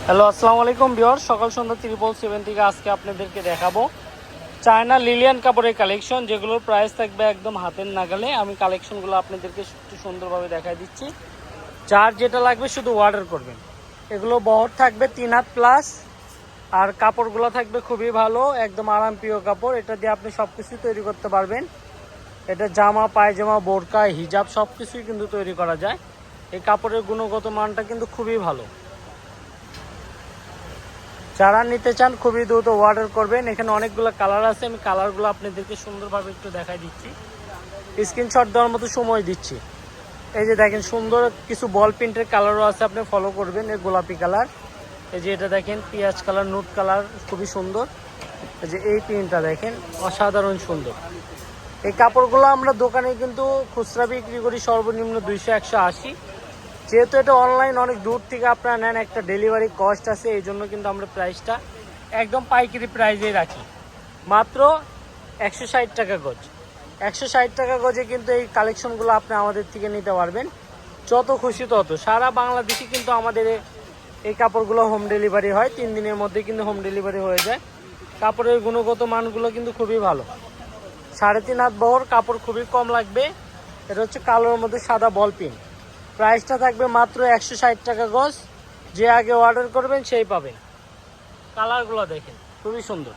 Hello আসসালামু আলাইকুম viewer, সকাল সন্ধ্যা 777 থেকে আজকে আপনাদেরকে দেখাবো চায়না লিলিয়ান কাপড়ের কালেকশন, যেগুলোর প্রাইস থাকবে একদম হাতের নাগালে। আমি কালেকশনগুলো আপনাদেরকে একটু সুন্দরভাবে দেখাই দিচ্ছি। যার যেটা লাগবে শুধু অর্ডার করবেন। এগুলো বহর থাকবে 3 হাত প্লাস, আর কাপড়গুলো থাকবে খুবই ভালো, একদম আরামপ্রিয় কাপড়। এটা দিয়ে আপনি সব কিছুই তৈরি করতে পারবেন। এটা জামা, পায়জামা, বোরকা, হিজাব সব কিছুই কিন্তু তৈরি করা যায়। এই কাপড়ের গুণগত মানটা কিন্তু খুবই ভালো। যারা নিতে চান খুবই দ্রুত অর্ডার করবেন। এখানে অনেকগুলো কালার আছে, আমি কালারগুলো আপনাদেরকে সুন্দরভাবে একটু দেখাই দিচ্ছি, স্ক্রিনশট দেওয়ার মতো সময় দিচ্ছি। এই যে দেখেন, সুন্দর কিছু বল প্রিন্টের কালারও আছে, আপনি ফলো করবেন। এই গোলাপি কালার, এই যে এটা দেখেন পেঁয়াজ কালার, নুট কালার, খুবই সুন্দর। এই যে এই প্রিন্টটা দেখেন, অসাধারণ সুন্দর। এই কাপড়গুলো আমরা দোকানে কিন্তু খুচরা বিক্রি করি সর্বনিম্ন 200-180। যেহেতু এটা অনলাইন, অনেক দূর থেকে আপনারা নেন, একটা ডেলিভারি কস্ট আছে, এই জন্য কিন্তু আমরা প্রাইসটা একদম পাইকারি প্রাইসেই রাখি, মাত্র 160 টাকা গজ। 160 টাকা গজে কিন্তু এই কালেকশনগুলো আপনি আমাদের থেকে নিতে পারবেন, যত খুশি তত। সারা বাংলাদেশে কিন্তু আমাদের এই কাপড়গুলো হোম ডেলিভারি হয়, 3 দিনের মধ্যে কিন্তু হোম ডেলিভারি হয়ে যায়। কাপড়ের গুণগত মানগুলো কিন্তু খুবই ভালো। 3.5 হাত বহর, কাপড় খুবই কম লাগবে। এটা হচ্ছে কালোর মধ্যে সাদা বল প্রিন্ট। প্রাইসটা থাকবে মাত্র 160 টাকা গজ। যে আগে অর্ডার করবেন সেই পাবেন। কালারগুলো দেখেন, খুবই সুন্দর।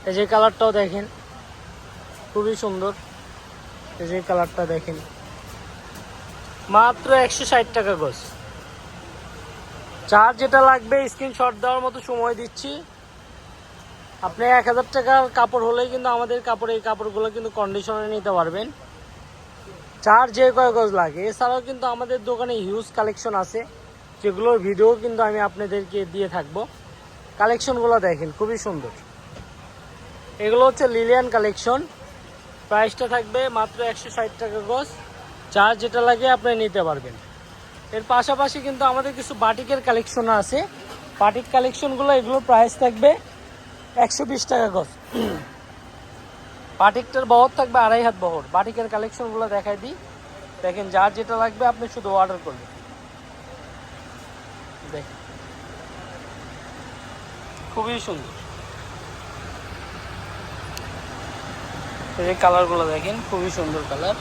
এই যে কালারটাও দেখেন, খুবই সুন্দর। এই যে কালারটা দেখেন, মাত্র 160 টাকা গজ। যার যেটা লাগবে স্ক্রিনশট দেওয়ার মতো সময় দিচ্ছি। আপনি 1000 টাকার কাপড় হলেই কিন্তু আমাদের কাপড়, এই কাপড়গুলো কিন্তু কন্ডিশনে নিতে পারবেন। যার যে কয় গজ লাগে। এছাড়াও কিন্তু আমাদের দোকানে হিউজ কালেকশন আছে, যেগুলোর ভিডিও কিন্তু আমি আপনাদেরকে দিয়ে থাকবো। কালেকশনগুলো দেখেন, খুবই সুন্দর। এগুলো হচ্ছে লিলিয়ান কালেকশন। প্রাইসটা থাকবে মাত্র 160 টাকা গজ। যার যেটা লাগে আপনি নিতে পারবেন। এর পাশাপাশি কিন্তু আমাদের কিছু বাটিকের কালেকশন আছে। বাটিক কালেকশনগুলো, এগুলোর প্রাইস থাকবে 120 টাকা গজ। বাটিকটার বহর থাকবে 2.5 হাত বহর। বাটিকের কালেকশনগুলো দেখাই দিই, দেখেন। যার যেটা লাগবে আপনি শুধু অর্ডার করবেন। দেখেন, খুবই সুন্দর। এই কালারগুলো দেখেন, খুবই সুন্দর কালার।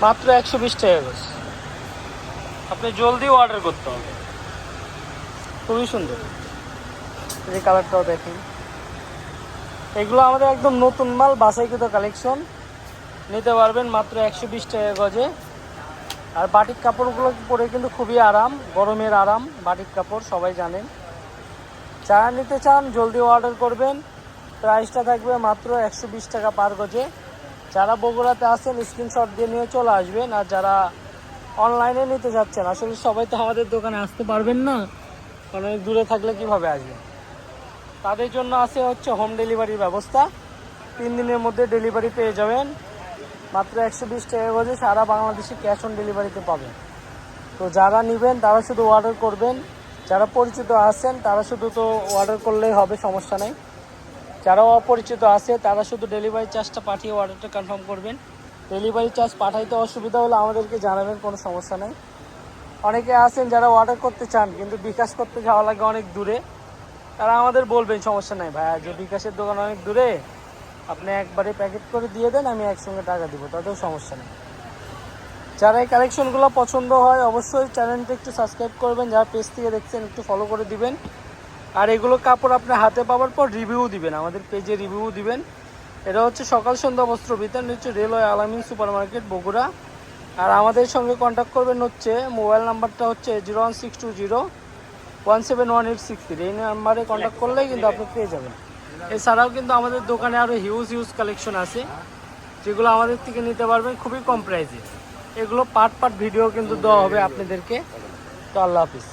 মাত্র 120 টাকা গজ। আপনি জলদি অর্ডার করতে হবে, খুবই সুন্দর। এই কালারটাও দেখেন। এগুলো আমাদের একদম নতুন মাল, বাছাইকৃত কালেকশন। নিতে পারবেন মাত্র 120 টাকা গজে। আর বাটিক কাপড়গুলো পরে কিন্তু খুবই আরাম, গরমের আরাম। বাটিক কাপড় সবাই জানেন। যারা নিতে চান জলদি অর্ডার করবেন। প্রাইসটা থাকবে মাত্র 120 টাকা পার গজে। যারা বগুড়াতে আছেন স্ক্রিনশট দিয়ে নিয়ে চলে আসবেন। আর যারা অনলাইনে নিতে যাচ্ছেন, আসলে সবাই তো আমাদের দোকানে আসতে পারবেন না, কারণ অনেক দূরে থাকলে কিভাবে আসবেন। তাদের জন্য আছে হচ্ছে হোম ডেলিভারির ব্যবস্থা। 3 দিনের মধ্যে ডেলিভারি পেয়ে যাবেন। মাত্র 120 টাকা গজে সারা বাংলাদেশে ক্যাশ অন ডেলিভারিতে পাবেন। তো যারা নেবেন তারা শুধু অর্ডার করবেন। যারা পরিচিত আছেন তারা শুধু তো অর্ডার করলেই হবে, সমস্যা নেই। যারা অপরিচিত আছে তারা শুধু ডেলিভারি চার্জটা পাঠিয়ে অর্ডারটা কনফার্ম করবেন। ডেলিভারি চার্জ পাঠাইতে অসুবিধা হলে আমাদেরকে জানাবেন, কোনো সমস্যা নেই। অনেকে আছেন যারা অর্ডার করতে চান কিন্তু বিকাশ করতে যাওয়া লাগে অনেক দূরে, তারা আমাদের বলবেন, সমস্যা নেই ভাইয়া, যে বিকাশের দোকান অনেক দূরে, আপনি একবারে প্যাকেট করে দিয়ে দেন, আমি একসঙ্গে টাকা দিব, তাতেও সমস্যা নেই। যারা এই কালেকশনগুলো পছন্দ হয় অবশ্যই চ্যানেলটা একটু সাবস্ক্রাইব করবেন। যারা পেজ থেকে দেখছেন একটু ফলো করে দিবেন। আর এগুলো কাপড় আপনার হাতে পাওয়ার পর রিভিউ দিবেন, আমাদের পেজে রিভিউ দিবেন। এটা হচ্ছে সকাল সন্ধ্যা বস্ত্র বিতান, হচ্ছে রেলওয়ে আলামিন সুপার মার্কেট, বগুড়া। আর আমাদের সঙ্গে কন্ট্যাক্ট করবেন হচ্ছে, মোবাইল নাম্বারটা হচ্ছে 01620171863। এই নাম্বারে কন্ট্যাক্ট করলেই কিন্তু আপনি পেয়ে যাবেন। এছাড়াও কিন্তু আমাদের দোকানে আরও হিউজ কালেকশন আছে, যেগুলো আমাদের থেকে নিতে পারবেন খুবই কম প্রাইসে। এগুলো পার্ট ভিডিও কিন্তু দেওয়া হবে আপনাদেরকে। তো আল্লাহ হাফিজ।